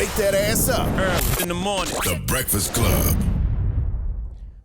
Wake that ass up. In the morning. The Breakfast Club.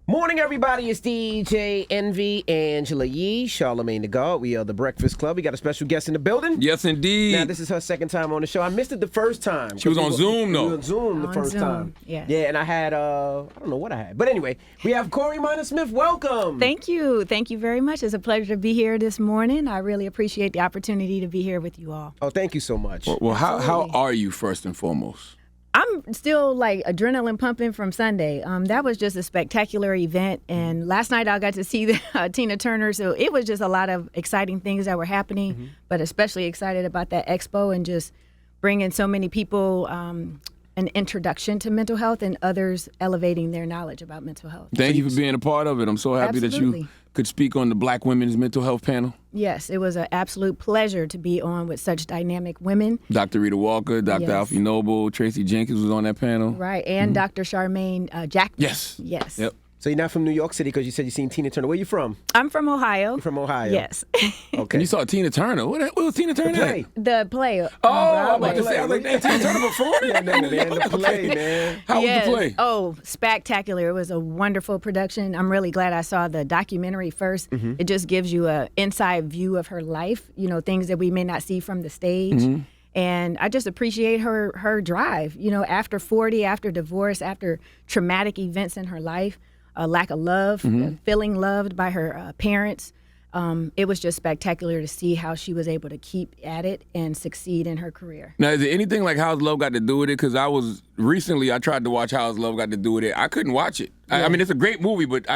Morning, everybody. It's DJ Envy, Angela Yee, Charlamagne the God. We are the Breakfast Club. We got a special guest in the building. Yes, indeed. Now, this is her second time on the show. I missed it the first time. She was on Zoom, though. We were on Zoom the first time. Yeah. Yeah, and I had, I don't know what I had. But anyway, we have Corey Minor-Smith. Welcome. Thank you. Thank you very much. It's a pleasure to be here this morning. I really appreciate the opportunity to be here with you all. Oh, thank you so much. Well, how are you, first and foremost? I'm still like adrenaline pumping from Sunday. That was just a spectacular event. And last night I got to see Tina Turner. So it was just a lot of exciting things that were happening, but especially excited about that expo and just bringing so many people an introduction to mental health and others elevating their knowledge about mental health. Thank you for being a part of it. I'm so happy that you could speak on the Black Women's Mental Health panel. Yes, it was an absolute pleasure to be on with such dynamic women. Dr. Rita Walker, Dr. Alfie Noble, Tracy Jenkins was on that panel. Right, and Dr. Charlamagne Jackman. Yes. Yes. Yep. So you're not from New York City because you said you seen Tina Turner. Where you from? I'm from Ohio. You're from Ohio? Yes. Okay. And you saw Tina Turner. What was Tina Turner? The play. The play. I was about to say, I was like, man, Tina Turner performed? Yeah, man, the play, man. How was the play? Oh, spectacular. It was a wonderful production. I'm really glad I saw the documentary first. It just gives you an inside view of her life, you know, things that we may not see from the stage. And I just appreciate her drive, you know, after 40, after divorce, after traumatic events in her life, a lack of love, feeling loved by her parents. It was just spectacular to see how she was able to keep at it and succeed in her career. Now, is there anything like How's Love Got to Do with it? Because I tried to watch How's Love Got to Do with it. I couldn't watch it. I mean, it's a great movie, but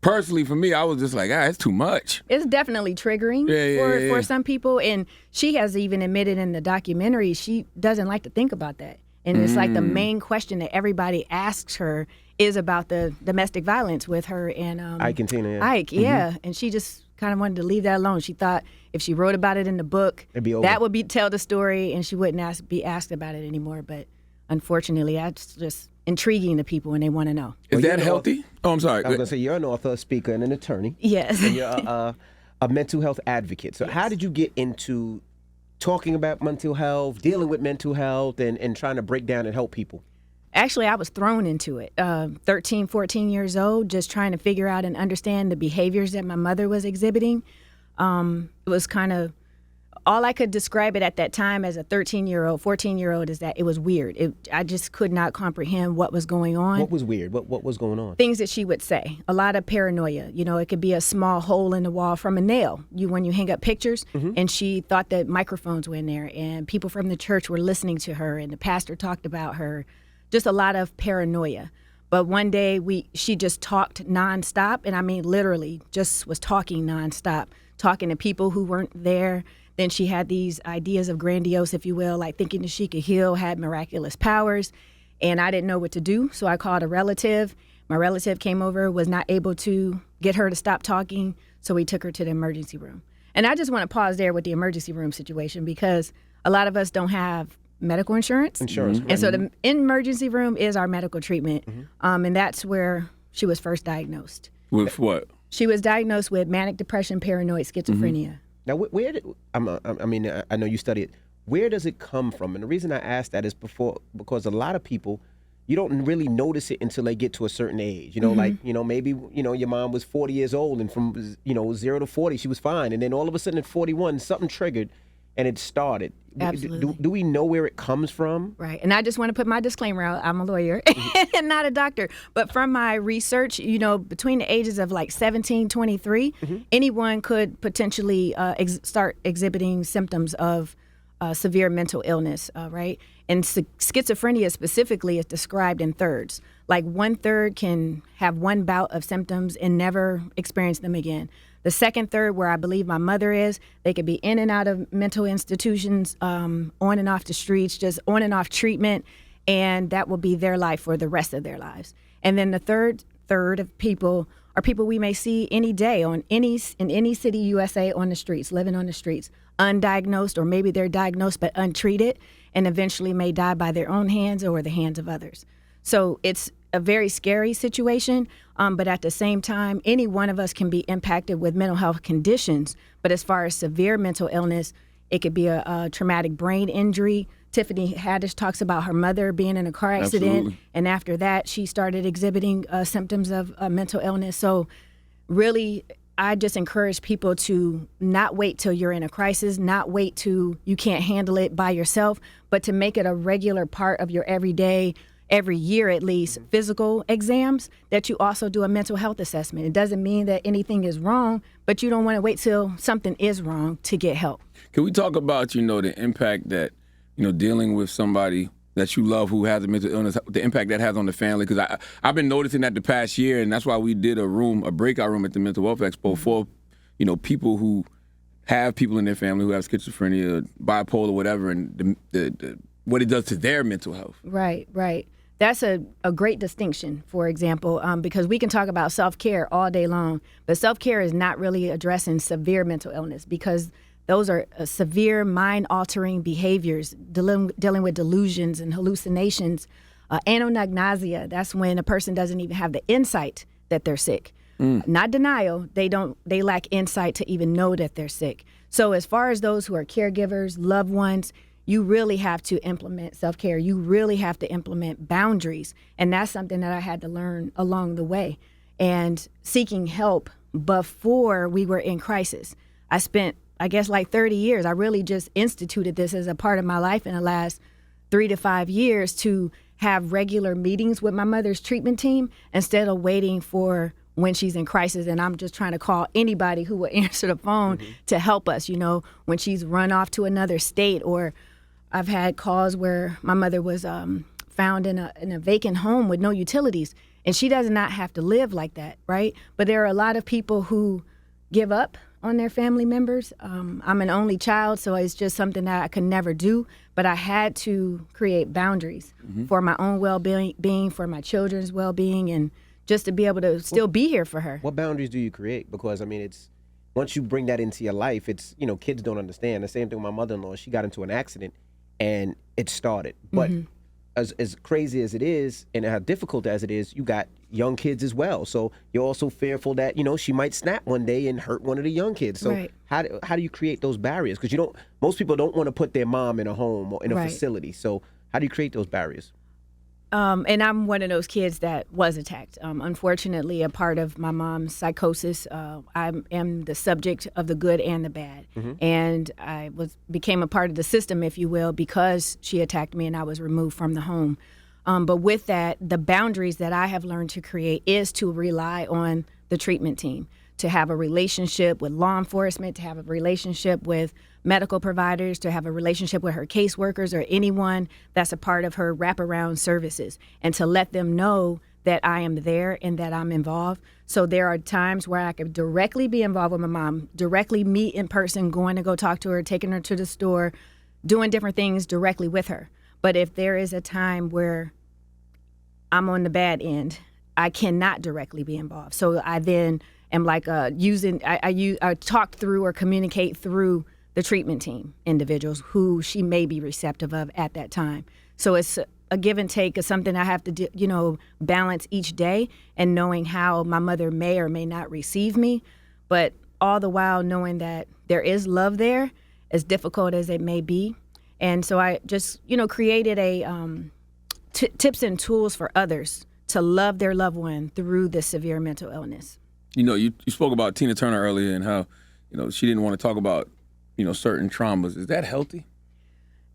personally, for me, I was just like, it's too much. It's definitely triggering for some people. And she has even admitted in the documentary she doesn't like to think about that. And it's like the main question that everybody asks her is about the domestic violence with her and Ike and Tina. Yeah. Ike, yeah. And she just kind of wanted to leave that alone. She thought if she wrote about it in the book, it'd be over. That would tell the story and she wouldn't be asked about it anymore. But unfortunately, that's just intriguing to people and they want to know. Is that healthy? Oh, I'm sorry. I was going to say, you're an author, a speaker, and an attorney. Yes. And you're a mental health advocate. So how did you get into talking about mental health, dealing with mental health, and trying to break down and help people? Actually, I was thrown into it. 13, 14 years old, just trying to figure out and understand the behaviors that my mother was exhibiting. It was kind of, all I could describe it at that time as a 13-year-old, 14-year-old is that it was weird. I just could not comprehend what was going on. What was weird? What was going on? Things that she would say. A lot of paranoia. You know, it could be a small hole in the wall from a nail. When you hang up pictures, and she thought that microphones were in there, and people from the church were listening to her, and the pastor talked about her. Just a lot of paranoia. But one day she just talked nonstop, and I mean literally just was talking nonstop, talking to people who weren't there. Then she had these ideas of grandiose, if you will, like thinking that she could heal, had miraculous powers, and I didn't know what to do, so I called a relative. My relative came over, was not able to get her to stop talking, so we took her to the emergency room. And I just want to pause there with the emergency room situation because a lot of us don't have medical insurance. And so the emergency room is our medical treatment, and that's where she was first diagnosed. With what? She was diagnosed with manic depression, paranoid schizophrenia. Now, where did I know you study it. Where does it come from? And the reason I ask that is because a lot of people, you don't really notice it until they get to a certain age. You know, like, you know, maybe, you know, your mom was 40 years old and from, you know, 0 to 40, she was fine. And then all of a sudden at 41, something triggered and it started. Absolutely. Do we know where it comes from? Right. And I just want to put my disclaimer out. I'm a lawyer and not a doctor. But from my research, you know, between the ages of like 17, 23, anyone could potentially start exhibiting symptoms of severe mental illness, right? And schizophrenia specifically is described in thirds. Like 1/3 can have one bout of symptoms and never experience them again. The second third, where I believe my mother is, they could be in and out of mental institutions, on and off the streets, just on and off treatment, and that will be their life for the rest of their lives. And then the third of people are people we may see any day in any city USA on the streets, living on the streets, undiagnosed, or maybe they're diagnosed but untreated, and eventually may die by their own hands or the hands of others. So it's a very scary situation, but at the same time, any one of us can be impacted with mental health conditions. But as far as severe mental illness, it could be a traumatic brain injury Tiffany Haddish talks about her mother being in a car accident. Absolutely. And after that, she started exhibiting symptoms of mental illness. So really, I just encourage people to not wait till you're in a crisis, not wait till you can't handle it by yourself, but to make it a regular part of your everyday, every year at least, physical exams, that you also do a mental health assessment. It doesn't mean that anything is wrong, but you don't want to wait till something is wrong to get help. Can we talk about, the impact that, dealing with somebody that you love who has a mental illness, the impact that has on the family? Because I've been noticing that the past year, and that's why we did a breakout room at the Mental Health Expo for, people who have people in their family who have schizophrenia, bipolar, whatever, and the what it does to their mental health. Right. That's a great distinction, for example, because we can talk about self-care all day long, but self-care is not really addressing severe mental illness, because those are severe mind-altering behaviors, dealing with delusions and hallucinations. Anonagnosia, that's when a person doesn't even have the insight that they're sick. Not denial, they lack insight to even know that they're sick. So as far as those who are caregivers, loved ones, you really have to implement self-care. You really have to implement boundaries. And that's something that I had to learn along the way. And seeking help before we were in crisis. I spent, I guess, like 30 years. I really just instituted this as a part of my life in the last 3 to 5 years to have regular meetings with my mother's treatment team instead of waiting for when she's in crisis and I'm just trying to call anybody who will answer the phone to help us, when she's run off to another state. Or I've had calls where my mother was found in a vacant home with no utilities, and she does not have to live like that, right? But there are a lot of people who give up on their family members. I'm an only child, so it's just something that I could never do, but I had to create boundaries for my own well-being, for my children's well-being, and just to be able to still be here for her. What boundaries do you create? Because, it's once you bring that into your life, it's, kids don't understand. The same thing with my mother-in-law. She got into an accident and it started. But as crazy as it is and how difficult as it is, you got young kids as well. So you're also fearful that, she might snap one day and hurt one of the young kids. So how do you create those barriers? Because most people don't want to put their mom in a home or in a facility. So how do you create those barriers? And I'm one of those kids that was attacked. Unfortunately, a part of my mom's psychosis, I am the subject of the good and the bad. And I became a part of the system, if you will, because she attacked me and I was removed from the home. But with that, the boundaries that I have learned to create is to rely on the treatment team, to have a relationship with law enforcement, to have a relationship with medical providers, to have a relationship with her caseworkers or anyone that's a part of her wraparound services, and to let them know that I am there and that I'm involved. So there are times where I could directly be involved with my mom, directly meet in person, going to go talk to her, taking her to the store, doing different things directly with her. But if there is a time where I'm on the bad end, I cannot directly be involved. So I then am like I talk through or communicate through the treatment team individuals who she may be receptive of at that time. So it's a give and take of something I have to balance each day, and knowing how my mother may or may not receive me, but all the while knowing that there is love there, as difficult as it may be. And so I just created a tips and tools for others to love their loved one through this severe mental illness. You spoke about Tina Turner earlier and how she didn't want to talk about certain traumas. Is that healthy?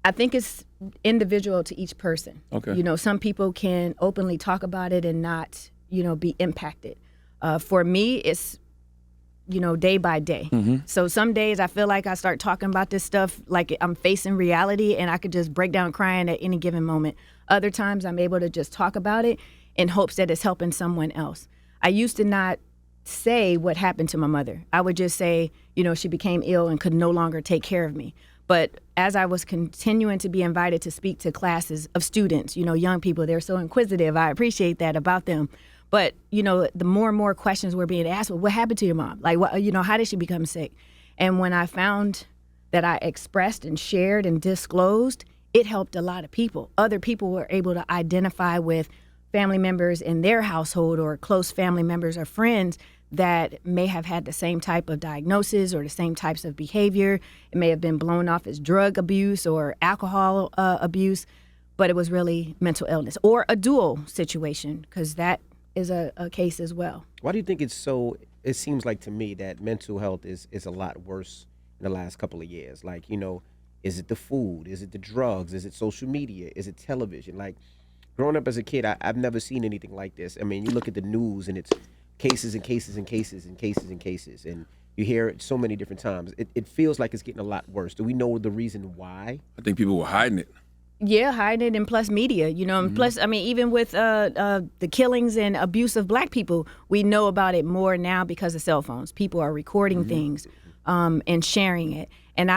I think it's individual to each person. Okay. Some people can openly talk about it and not, be impacted. For me, it's, day by day. So some days I feel like I start talking about this stuff like I'm facing reality and I could just break down crying at any given moment. Other times I'm able to just talk about it in hopes that it's helping someone else. I used to not say what happened to my mother. I would just say, she became ill and could no longer take care of me. But as I was continuing to be invited to speak to classes of students, young people, they're so inquisitive. I appreciate that about them. But, the more and more questions were being asked, well, what happened to your mom? Like, what, how did she become sick? And when I found that I expressed and shared and disclosed, it helped a lot of people. Other people were able to identify with family members in their household or close family members or friends that may have had the same type of diagnosis or the same types of behavior. It may have been blown off as drug abuse or alcohol abuse, but it was really mental illness or a dual situation, because that is a case as well. Why do you think it's so? It seems like to me that mental health is a lot worse in the last couple of years. Like, is it the food? Is it the drugs? Is it social media? Is it television? Like, growing up as a kid, I've never seen anything like this. I mean, you look at the news and it's cases and cases and cases and cases and cases, and you hear it so many different times. It feels like it's getting a lot worse. Do we know the reason why? I think people were hiding it. Yeah, hiding it, and plus media, and plus, I mean, even with the killings and abuse of Black people, we know about it more now because of cell phones. People are recording things and sharing it. And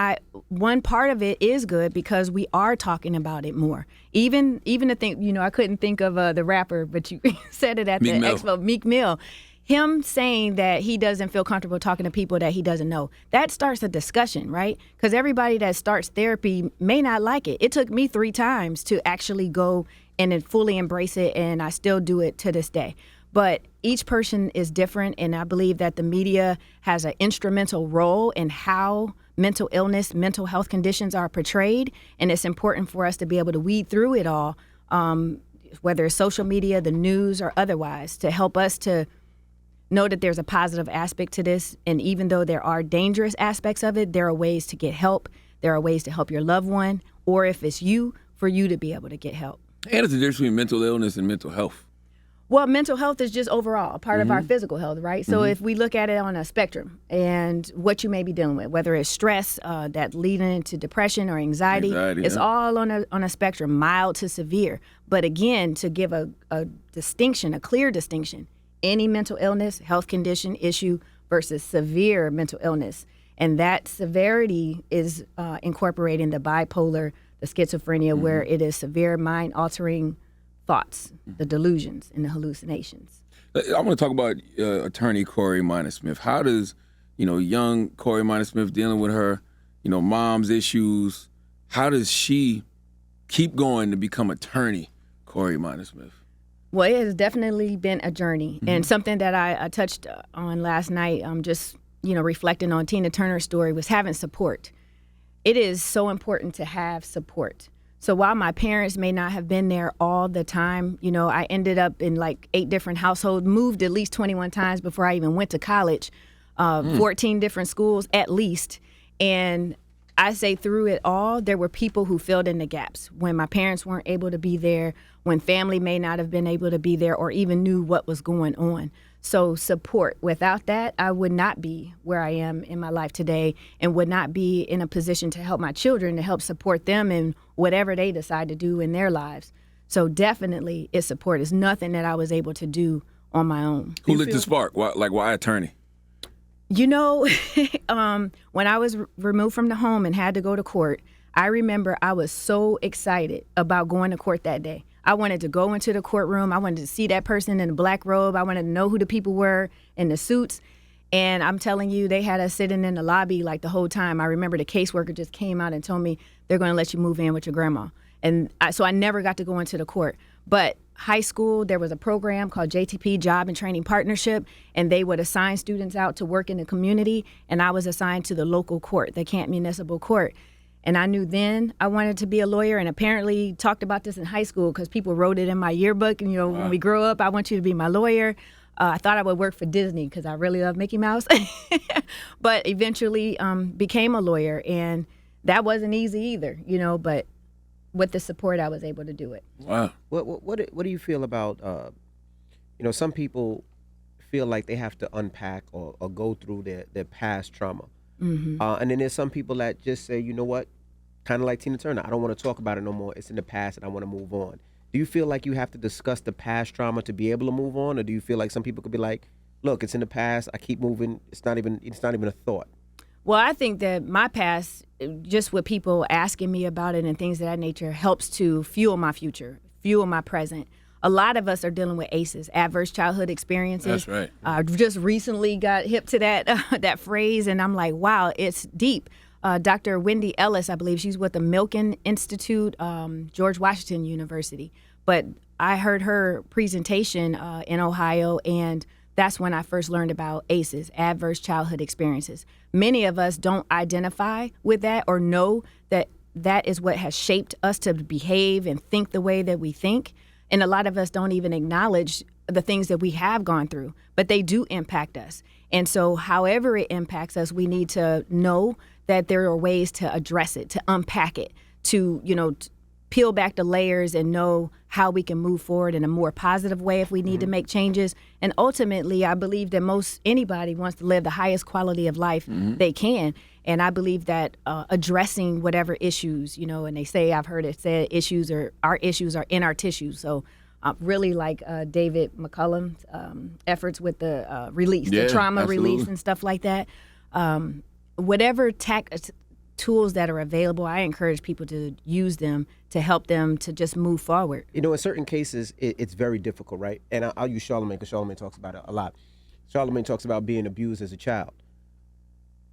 one part of it is good because we are talking about it more. Even to think, I couldn't think of the rapper, but you said it at the expo, Meek Mill. Him saying that he doesn't feel comfortable talking to people that he doesn't know, that starts a discussion, right? Because everybody that starts therapy may not like it. It took me 3 times to actually go and then fully embrace it, and I still do it to this day. But each person is different, and I believe that the media has an instrumental role in how mental illness, mental health conditions are portrayed, and it's important for us to be able to weed through it all, whether it's social media, the news, or otherwise, to help us to know that there's a positive aspect to this. And even though there are dangerous aspects of it, there are ways to get help. There are ways to help your loved one, or if it's you, for you to be able to get help. And it's the difference between mental illness and mental health. Well, mental health is just overall a part of our physical health, right? So if we look at it on a spectrum and what you may be dealing with, whether it's stress that leading into depression or anxiety it's all on a spectrum, mild to severe. But again, to give a distinction, a clear distinction, any mental illness, health condition, issue versus severe mental illness. And that severity is incorporating the bipolar, the schizophrenia, where it is severe mind-altering thoughts, the delusions and the hallucinations. I want to talk about attorney Corey Minor-Smith. How does, young Corey Minor-Smith dealing with her, mom's issues, how does she keep going to become attorney Corey Minor-Smith? Well, it has definitely been a journey, and something that I touched on last night, just, reflecting on Tina Turner's story, was having support. It is so important to have support. So while my parents may not have been there all the time, I ended up in like 8 different households, moved at least 21 times before I even went to college, 14 different schools at least. And I say through it all, there were people who filled in the gaps when my parents weren't able to be there, when family may not have been able to be there or even knew what was going on. So support. Without that, I would not be where I am in my life today and would not be in a position to help my children, to help support them in whatever they decide to do in their lives. So definitely it's support. It's nothing that I was able to do on my own. Who lit the spark? Why attorney? When I was removed from the home and had to go to court, I remember I was so excited about going to court that day. I wanted to go into the courtroom. I wanted to see that person in the black robe. I wanted to know who the people were in the suits. And I'm telling you, they had us sitting in the lobby like the whole time. I remember the caseworker just came out and told me they're going to let you move in with your grandma. And so I never got to go into the court. But high school, there was a program called JTP, Job and Training Partnership, and they would assign students out to work in the community. And I was assigned to the local court, the Camp Municipal Court. And I knew then I wanted to be a lawyer, and apparently talked about this in high school because people wrote it in my yearbook. And, when we grow up, I want you to be my lawyer. I thought I would work for Disney because I really love Mickey Mouse. But eventually became a lawyer, and that wasn't easy either, but with the support, I was able to do it. Wow. What do you feel about, some people feel like they have to unpack or go through their past trauma. And then there's some people that just say, you know what, kind of like Tina Turner, I don't want to talk about it no more. It's in the past and I want to move on. Do you feel like you have to discuss the past trauma to be able to move on? Or do you feel like some people could be like, look, it's in the past, I keep moving, it's not even a thought? Well, I think that my past, just with people asking me about it and things of that nature, helps to fuel my future, fuel my present. A lot of us are dealing with ACEs, adverse childhood experiences. That's right. I just recently got hip to that phrase, and I'm like, wow, it's deep. Dr. Wendy Ellis, I believe, she's with the Milken Institute, George Washington University. But I heard her presentation in Ohio, and that's when I first learned about ACEs, adverse childhood experiences. Many of us don't identify with that or know that that is what has shaped us to behave and think the way that we think. And a lot of us don't even acknowledge the things that we have gone through, but they do impact us. And so however it impacts us, we need to know that there are ways to address it, to unpack it, to, peel back the layers and know how we can move forward in a more positive way if we need to make changes. And ultimately, I believe that anybody wants to live the highest quality of life they can. And I believe that addressing whatever issues, and they say, I've heard it said, our issues are in our tissues. So really like David McCullum's efforts with the release, the trauma release and stuff like that. Whatever tools that are available, I encourage people to use them to help them to just move forward. In certain cases, it's very difficult, right? And I'll use Charlamagne because Charlamagne talks about it a lot. Charlamagne talks about being abused as a child.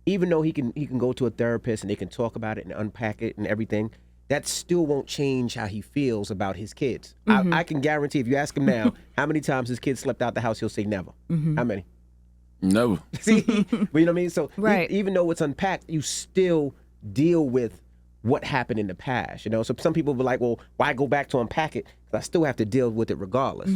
Even though he can go to a therapist and they can talk about it and unpack it and everything, that still won't change how he feels about his kids. I can guarantee if you ask him now how many times his kids slept out the house, he'll say never. How many? Never. See, you know what I mean? So right. Even though it's unpacked, you still deal with what happened in the past. So some people will be like, well, why go back to unpack it? I still have to deal with it regardless,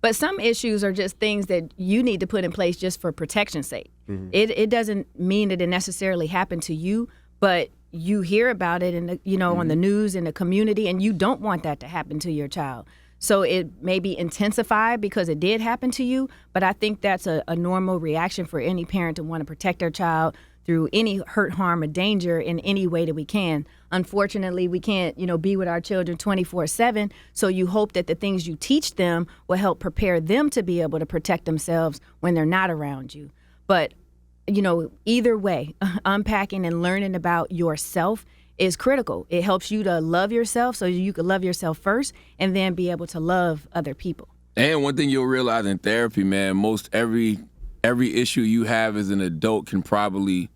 But some issues are just things that you need to put in place just for protection's sake. It doesn't mean that it necessarily happened to you, but you hear about it in on the news in the community, and you don't want that to happen to your child. So it may be intensified because it did happen to you, but I think that's a normal reaction for any parent to want to protect their child through any hurt, harm, or danger in any way that we can. Unfortunately, we can't, be with our children 24/7. So you hope that the things you teach them will help prepare them to be able to protect themselves when they're not around you. But, either way, unpacking and learning about yourself is critical. It helps you to love yourself so you can love yourself first and then be able to love other people. And one thing you'll realize in therapy, man, most every issue you have as an adult can probably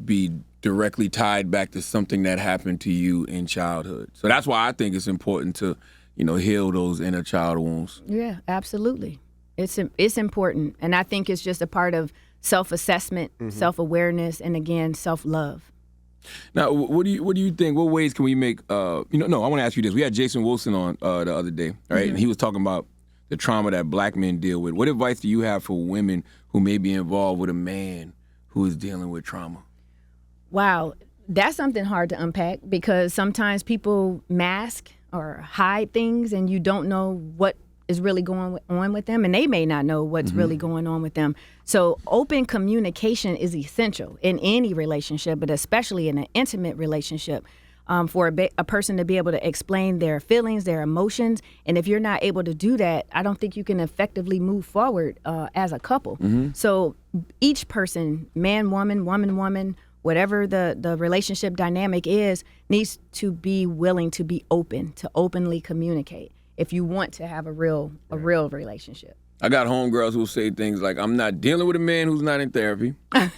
be directly tied back to something that happened to you in childhood. So that's why I think it's important to, heal those inner child wounds. Yeah, absolutely. It's important. And I think it's just a part of self-assessment, self-awareness, and again, self-love. Now, what do you think? What ways can we make? I want to ask you this. We had Jason Wilson on the other day, right? And he was talking about the trauma that black men deal with. What advice do you have for women who may be involved with a man who is dealing with trauma? Wow, that's something hard to unpack because sometimes people mask or hide things, and you don't know what is really going on with them, and they may not know what's really going on with them. So open communication is essential in any relationship, but especially in an intimate relationship, for a person to be able to explain their feelings, their emotions. And if you're not able to do that, I don't think you can effectively move forward as a couple. So each person, man, woman, whatever the relationship dynamic is, needs to be willing to be open, to openly communicate if you want to have a real relationship. I got homegirls who say things like, I'm not dealing with a man who's not in therapy. I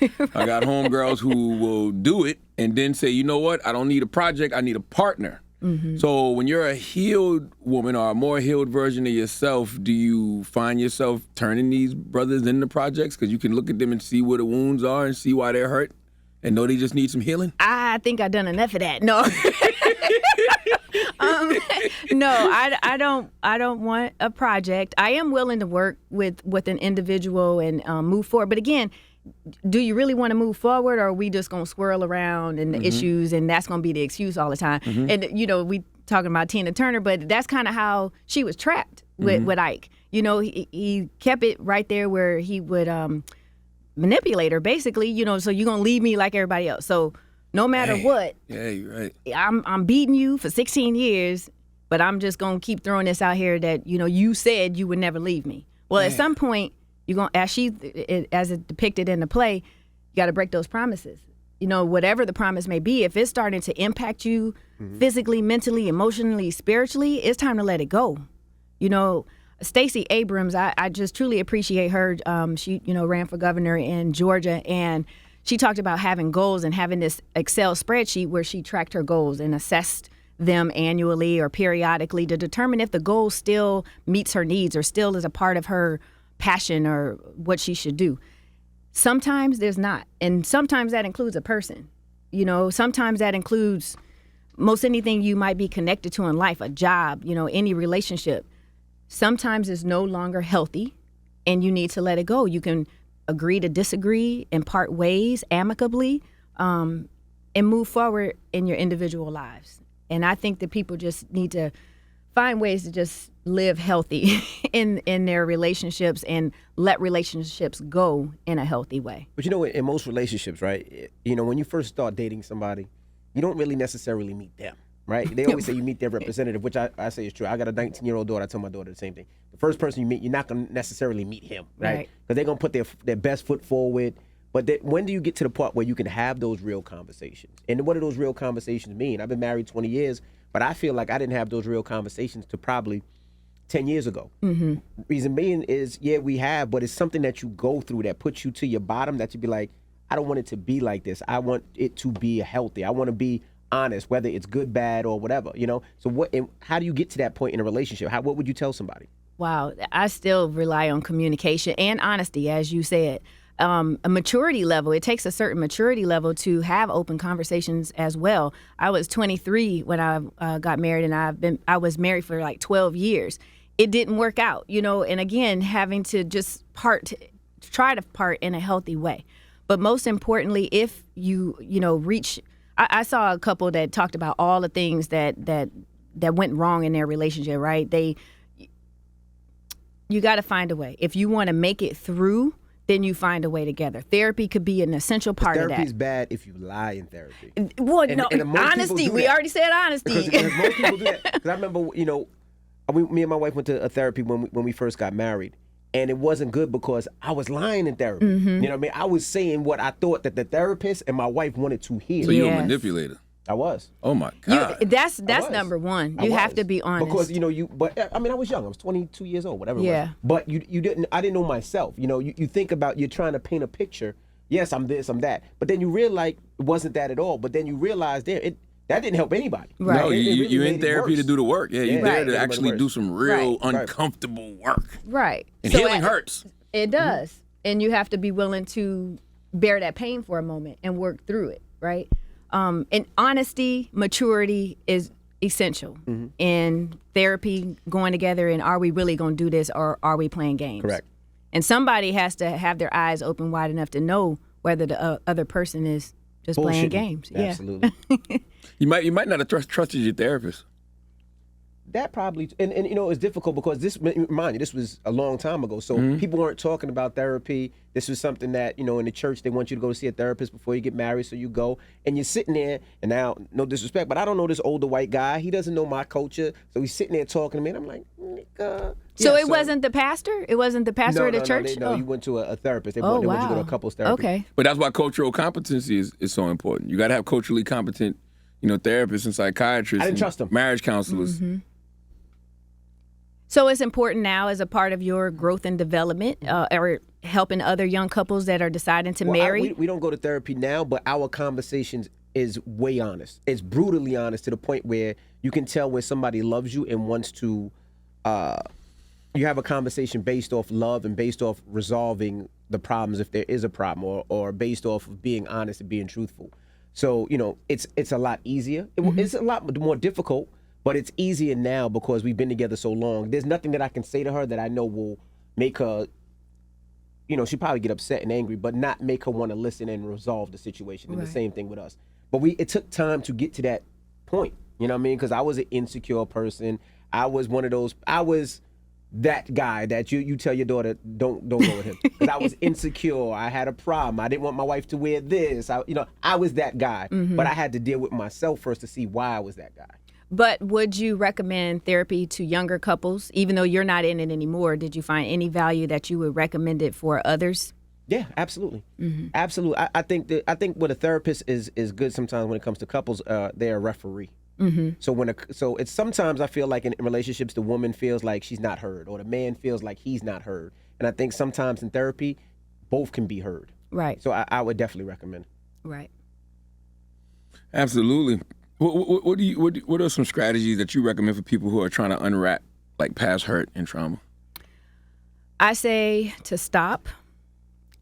got homegirls who will do it and then say, you know what, I don't need a project, I need a partner. So when you're a healed woman or a more healed version of yourself, do you find yourself turning these brothers into projects? Because you can look at them and see where the wounds are and see why they're hurt and know they just need some healing? I think I've done enough of that. No. No, I don't want a project. I am willing to work with an individual and move forward. But again, do you really want to move forward, or are we just going to swirl around in the issues and that's going to be the excuse all the time? And, we talking about Tina Turner, but that's kind of how she was trapped with Ike. He kept it right there where he would manipulate her, basically, so you're going to leave me like everybody else. So no matter what, you're right. I'm beating you for 16 years, but I'm just going to keep throwing this out here that, you said you would never leave me. Well, at some point, you're going to, as it depicted in the play, you got to break those promises. Whatever the promise may be, if it's starting to impact you physically, mentally, emotionally, spiritually, it's time to let it go. Stacey Abrams, I just truly appreciate her. She, ran for governor in Georgia, and she talked about having goals and having this Excel spreadsheet where she tracked her goals and assessed them annually or periodically to determine if the goal still meets her needs or still is a part of her passion or what she should do. Sometimes there's not. And sometimes that includes a person. You know, sometimes that includes most anything you might be connected to in life, a job, you know, any relationship. Sometimes it's no longer healthy and you need to let it go. You can agree to disagree and part ways amicably, and move forward in your individual lives. And I think that people just need to find ways to just live healthy in their relationships and let relationships go in a healthy way. But you know, in most relationships, right, you know, when you first start dating somebody, you don't really necessarily meet them, right? They always say you meet their representative, which I say is true. I got a 19-year-old daughter. I tell my daughter the same thing. The first person you meet, you're not going to necessarily meet him, right? Because they're going to put their best foot forward. But when do you get to the part where you can have those real conversations? And what do those real conversations mean? I've been married 20 years, but I feel like I didn't have those real conversations to probably 10 years ago. Mm-hmm. Reason being is, yeah, we have, but it's something that you go through that puts you to your bottom, that you be like, I don't want it to be like this. I want it to be healthy. I want to be honest, whether it's good, bad, or whatever, you know? So how do you get to that point in a relationship? What would you tell somebody? Wow. I still rely on communication and honesty, as you said. A maturity level, it takes a certain maturity level to have open conversations as well. I was 23 when I got married, and I was married for like 12 years. It didn't work out, you know, and again, having to just try to part in a healthy way. But most importantly, if you reach, I saw a couple that talked about all the things that went wrong in their relationship, right? You got to find a way. If you want to make it through, then you find a way together. Therapy could be an essential part of that. Therapy's bad if you lie in therapy. Well, honesty. We already said honesty. Because most people do that. Because I remember, you know, me and my wife went to a therapy when we first got married. And it wasn't good because I was lying in therapy. Mm-hmm. You know what I mean? I was saying what I thought that the therapist and my wife wanted to hear. So you're a manipulator. I was. Oh my God. That's number one. You have to be honest. Because but I mean, I was young. I was 22 years old, whatever. It was. But I didn't know myself. You know, you think about, you're trying to paint a picture. Yes, I'm this, I'm that. But then you realize it wasn't that at all. But then you realize that didn't help anybody. Right. No, you're in therapy to do the work. Yeah, you're there to actually do some real uncomfortable work. Right. And healing hurts. It does. Mm-hmm. And you have to be willing to bear that pain for a moment and work through it, right? And honesty, maturity is essential in therapy, going together, and are we really going to do this, or are we playing games? Correct. And somebody has to have their eyes open wide enough to know whether the other person is just playing games. Absolutely. Yeah. You might not have trusted your therapist. That probably, and you know, it's difficult because this was a long time ago. So people weren't talking about therapy. This was something that, you know, in the church, they want you to go see a therapist before you get married. So you go and you're sitting there, and now, no disrespect, but I don't know this older white guy. He doesn't know my culture. So he's sitting there talking to me, and I'm like, nigga. So it wasn't the pastor? It wasn't the pastor of the church? No, you went to a therapist. They want you to go to a couples therapy. Okay. But that's why cultural competency is so important. You got to have culturally competent, you know, therapists and psychiatrists. I didn't trust them. Marriage counselors. Mm-hmm. So it's important now as a part of your growth and development, or helping other young couples that are deciding to marry? We don't go to therapy now, but our conversations is way honest. It's brutally honest to the point where you can tell when somebody loves you and wants to, you have a conversation based off love and based off resolving the problems if there is a problem, or based off of being honest and being truthful. So, you know, it's a lot easier. It's a lot more difficult. But it's easier now because we've been together so long. There's nothing that I can say to her that I know will make her, you know, she'll probably get upset and angry, but not make her want to listen and resolve the situation. And the same thing with us. But it took time to get to that point. You know what I mean? Because I was an insecure person. I was that guy that you tell your daughter, don't go with him. Because I was insecure. I had a problem. I didn't want my wife to wear this. I was that guy. Mm-hmm. But I had to deal with myself first to see why I was that guy. But would you recommend therapy to younger couples? Even though you're not in it anymore, did you find any value that you would recommend it for others? Yeah, absolutely. Mm-hmm. Absolutely. I think what a therapist is good sometimes when it comes to couples, they're a referee. Mm-hmm. So it's sometimes I feel like in relationships, the woman feels like she's not heard, or the man feels like he's not heard. And I think sometimes in therapy, both can be heard. Right. So I would definitely recommend it. Right. Absolutely. What are some strategies that you recommend for people who are trying to unwrap like past hurt and trauma? I say to stop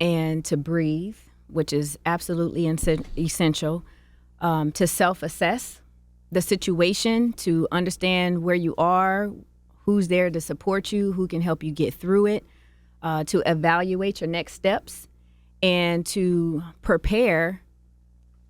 and to breathe, which is absolutely essential, to self-assess the situation, to understand where you are, who's there to support you, who can help you get through it, to evaluate your next steps, and to prepare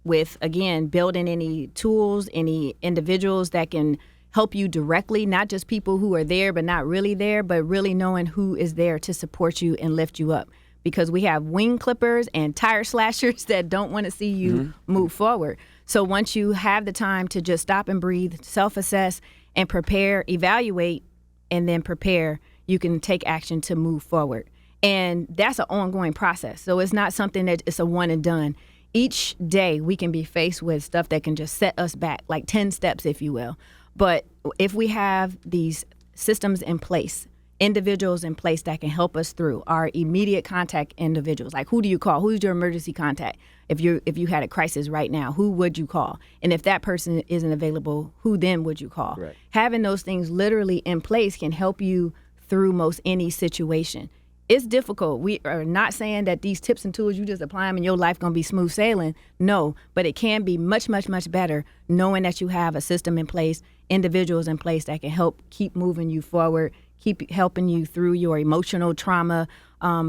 with, again, building any tools, any individuals that can help you directly, not just people who are there but not really there, but really knowing who is there to support you and lift you up. Because we have wing clippers and tire slashers that don't want to see you move forward. So once you have the time to just stop and breathe, self-assess, and prepare, evaluate, and then prepare, you can take action to move forward. And that's an ongoing process. So it's not something that it's a one and done. Each day we can be faced with stuff that can just set us back, like 10 steps, if you will. But if we have these systems in place, individuals in place that can help us through, our immediate contact individuals, like who do you call? Who's your emergency contact? If you had a crisis right now, who would you call? And if that person isn't available, who then would you call? Right. Having those things literally in place can help you through most any situation. It's difficult. We are not saying that these tips and tools, you just apply them and your life going to be smooth sailing. No, but it can be much, much, much better knowing that you have a system in place, individuals in place that can help keep moving you forward, keep helping you through your emotional trauma,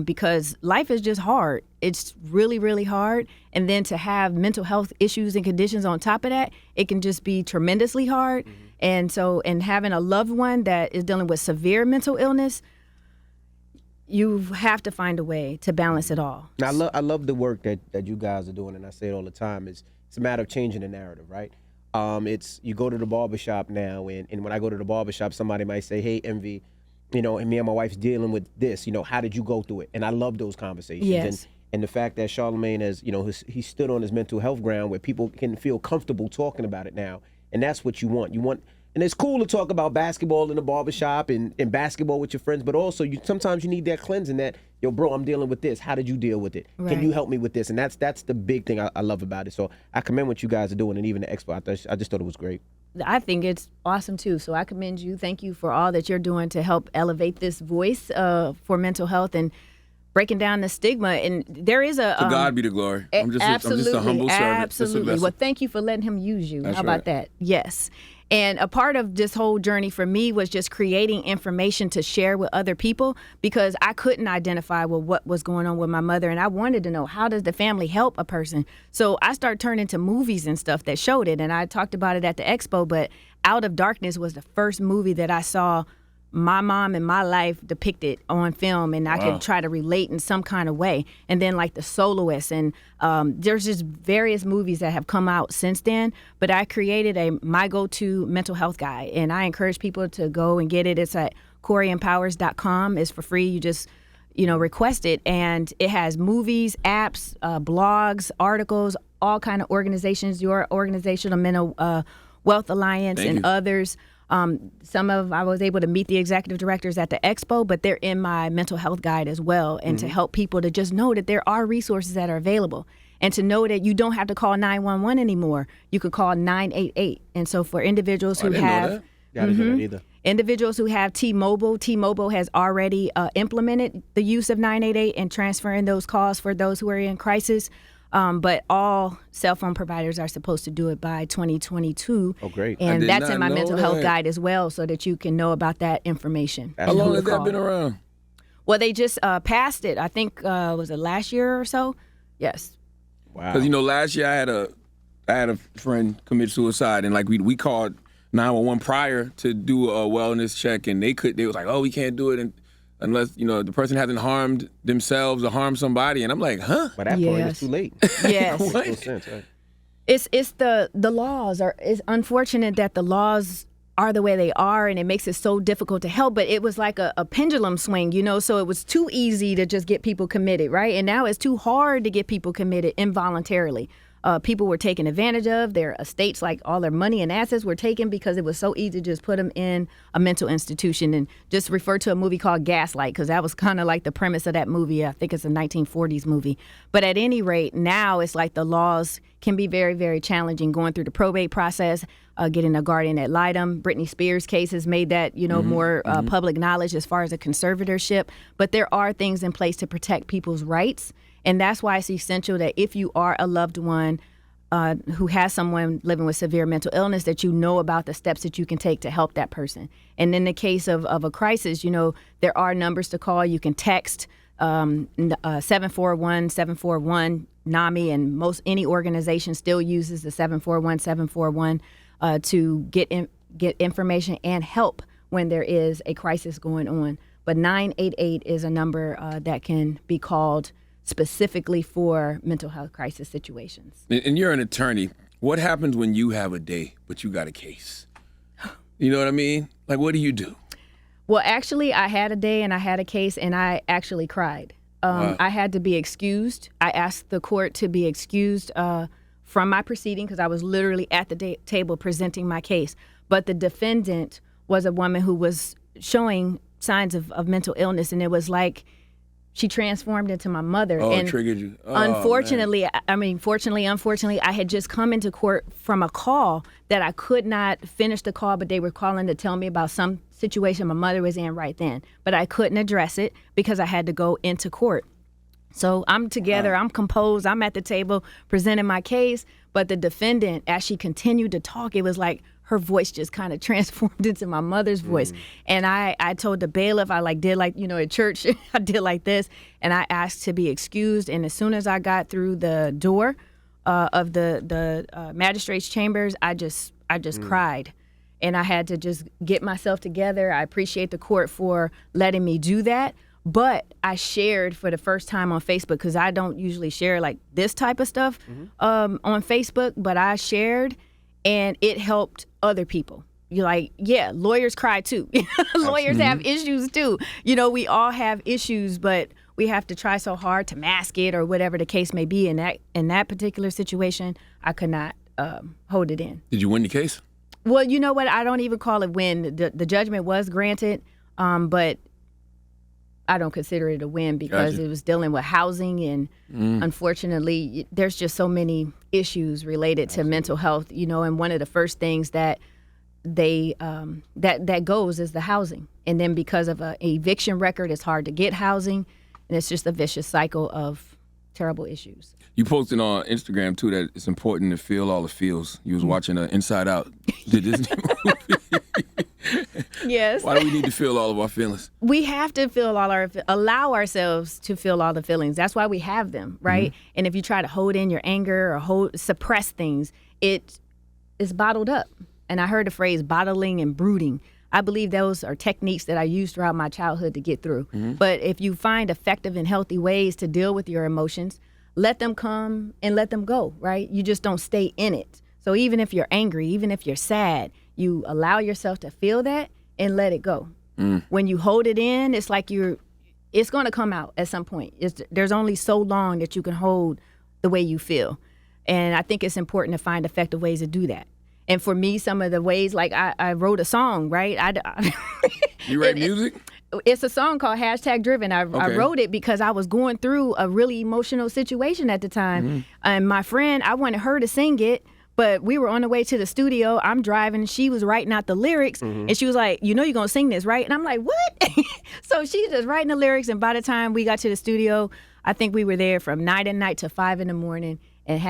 because life is just hard. It's really, really hard. And then to have mental health issues and conditions on top of that, it can just be tremendously hard. And so, and having a loved one that is dealing with severe mental illness, you have to find a way to balance it all. Now, I love the work that you guys are doing, and I say it all the time. It's a matter of changing the narrative, right? It's you go to the barbershop now, and when I go to the barbershop, somebody might say, hey, Envy, and me and my wife's dealing with this, how did you go through it? And I love those conversations. Yes. And the fact that Charlamagne has, he stood on his mental health ground where people can feel comfortable talking about it now. And that's what you want. And it's cool to talk about basketball in the barbershop and basketball with your friends, but also sometimes you need that cleansing that, yo, bro, I'm dealing with this. How did you deal with it? Right. Can you help me with this? And that's the big thing I love about it. So I commend what you guys are doing, and even the expo. I just thought it was great. I think it's awesome, too. So I commend you. Thank you for all that you're doing to help elevate this voice for mental health and breaking down the stigma. And there is a... To God be the glory. I'm just a humble servant. Absolutely. Well, thank you for letting him use you. That's How about right. that? Yes. And a part of this whole journey for me was just creating information to share with other people, because I couldn't identify with what was going on with my mother. And I wanted to know, how does the family help a person? So I started turning to movies and stuff that showed it. And I talked about it at the expo, but Out of Darkness was the first movie that I saw my mom and my life depicted on film, and I could try to relate in some kind of way. And then like The Soloist, and there's just various movies that have come out since then. But I created my go-to mental health guide, and I encourage people to go and get it. It's at CoreyEmpowers.com. It's for free. You just request it, and it has movies, apps, blogs, articles, all kind of organizations. Your organizational Mental Wealth Alliance and others. I was able to meet the executive directors at the expo, but they're in my mental health guide as well, and to help people to just know that there are resources that are available, and to know that you don't have to call 911 anymore. You could call 988. And so for individuals who have I didn't know that either. individuals who have T-Mobile has already implemented the use of 988 and transferring those calls for those who are in crisis. But all cell phone providers are supposed to do it by 2022. Oh, great. And did that's not in my know mental health that. guide as well, so that you can know about that information. How How long Who has to that call. been around? Well, they just passed it. I think, was it last year or so? Yes. Wow. Because last year I had a friend commit suicide, and like we called 911 prior to do a wellness check, and they was like, oh, we can't do it unless the person hasn't harmed themselves or harmed somebody. And I'm like, huh? By that point, Yes. it's too late. Yes. Makes no sense, right? It's the laws it's unfortunate that the laws are the way they are, and it makes it so difficult to help. But it was like a pendulum swing, so it was too easy to just get people committed, right? And now it's too hard to get people committed involuntarily. People were taken advantage of. Their estates, like all their money and assets, were taken because it was so easy to just put them in a mental institution. And just refer to a movie called Gaslight, because that was kind of like the premise of that movie. I think it's a 1940s movie. But at any rate, now it's like the laws can be very, very challenging going through the probate process, getting a guardian ad litem. Britney Spears' case has made that, more public knowledge as far as a conservatorship. But there are things in place to protect people's rights. And that's why it's essential that if you are a loved one who has someone living with severe mental illness, that you know about the steps that you can take to help that person. And in the case of a crisis, there are numbers to call. You can text 741-741 NAMI, and any organization still uses the 741-741 to get information and help when there is a crisis going on. But 988 is a number that can be called specifically for mental health crisis situations. And you're an attorney. What happens when you have a day, but you got a case? You know what I mean? Like, what do you do? Well, actually, I had a day and I had a case, and I actually cried. Wow. I had to be excused. I asked the court to be excused from my proceeding because I was literally at the table presenting my case. But the defendant was a woman who was showing signs of mental illness, and it was like she transformed into my mother. Oh, and it triggered you. Oh, unfortunately, unfortunately, I had just come into court from a call that I could not finish the call, but they were calling to tell me about some situation my mother was in right then. But I couldn't address it because I had to go into court. So I'm together, I'm composed, I'm at the table presenting my case, but the defendant, as she continued to talk, it was like her voice just kind of transformed into my mother's voice. And I told the bailiff, I did at church, I did like this, and I asked to be excused. And as soon as I got through the door of the magistrate's chambers, I just cried. And I had to just get myself together. I appreciate the court for letting me do that. But I shared for the first time on Facebook, because I don't usually share like this type of stuff on Facebook, but I shared, and it helped other people. You're like, yeah, lawyers cry too. Lawyers have issues too. We all have issues, but we have to try so hard to mask it or whatever the case may be. In that particular situation, I could not hold it in. Did you win the case? Well, you know what? I don't even call it win. The judgment was granted, but I don't consider it a win because it was dealing with housing, and unfortunately, there's just so many issues related to mental health, and one of the first things that they that goes is the housing. And then because of an eviction record, it's hard to get housing, and it's just a vicious cycle of terrible issues. You posted on Instagram, too, that it's important to feel all the feels. You was watching Inside Out, the Disney movie. Yes. Why do we need to feel all of our feelings? We have to allow ourselves to feel all the feelings. That's why we have them, right? And if you try to hold in your anger or suppress things, it is bottled up. And I heard the phrase bottling and brooding. I believe those are techniques that I used throughout my childhood to get through. But if you find effective and healthy ways to deal with your emotions, let them come and let them go, right? You just don't stay in it. So even if you're angry, even if you're sad, you allow yourself to feel that and let it go. When you hold it in, it's like it's going to come out at some point. There's only so long that you can hold the way you feel. And I think it's important to find effective ways to do that. And for me, some of the ways, like I wrote a song, right? You write music? It's a song called #Driven. I wrote it because I was going through a really emotional situation at the time. And my friend, I wanted her to sing it, but we were on the way to the studio. I'm driving. She was writing out the lyrics. And she was like, you're going to sing this, right? And I'm like, what? So she's just writing the lyrics. And by the time we got to the studio, I think we were there from 9 at night to 5 in the morning. And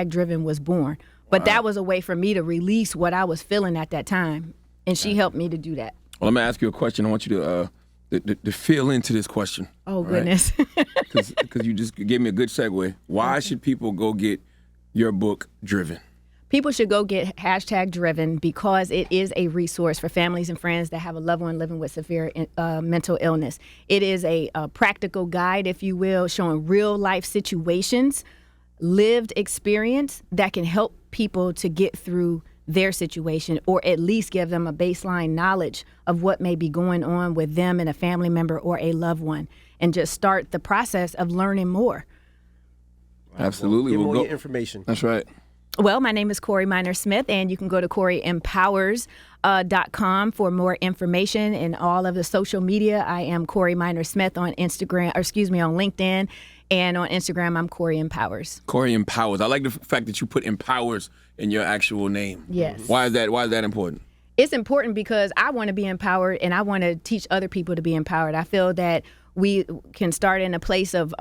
#Driven was born. But that was a way for me to release what I was feeling at that time. And she helped me to do that. Well, I'm going to ask you a question. I want you to feel into this question. Oh, goodness. Because you just gave me a good segue. Why should people go get your book, Driven? People should go get #Driven because it is a resource for families and friends that have a loved one living with severe mental illness. It is a practical guide, if you will, showing real life situations, lived experience that can help people to get through their situation, or at least give them a baseline knowledge of what may be going on with them and a family member or a loved one, and just start the process of learning more. Absolutely. Give them We'll all go. your information. That's right. Well, my name is Corey Minor Smith, and you can go to CoreyEmpowers.com for more information and all of the social media. I am Corey Minor Smith on Instagram, on LinkedIn, and on Instagram, I'm Corey Empowers. Corey Empowers. I like the fact that you put Empowers in your actual name. Yes. Why is that important? It's important because I want to be empowered, and I want to teach other people to be empowered. I feel that we can start in a place of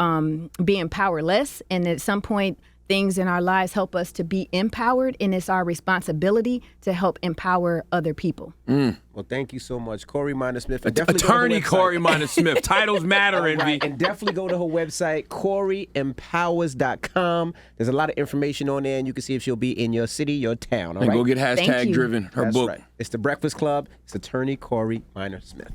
being powerless, and at some point, things in our lives help us to be empowered, and it's our responsibility to help empower other people. Well, thank you so much, Corey Minor Smith. Attorney Corey Minor Smith. Titles matter, Right. Envy. And definitely go to her website, CoreyEmpowers.com. There's a lot of information on there, and you can see if she'll be in your city, your town. All And right? go get Thank hashtag you. driven. Her That's book. right. It's The Breakfast Club. It's attorney Corey Minor Smith.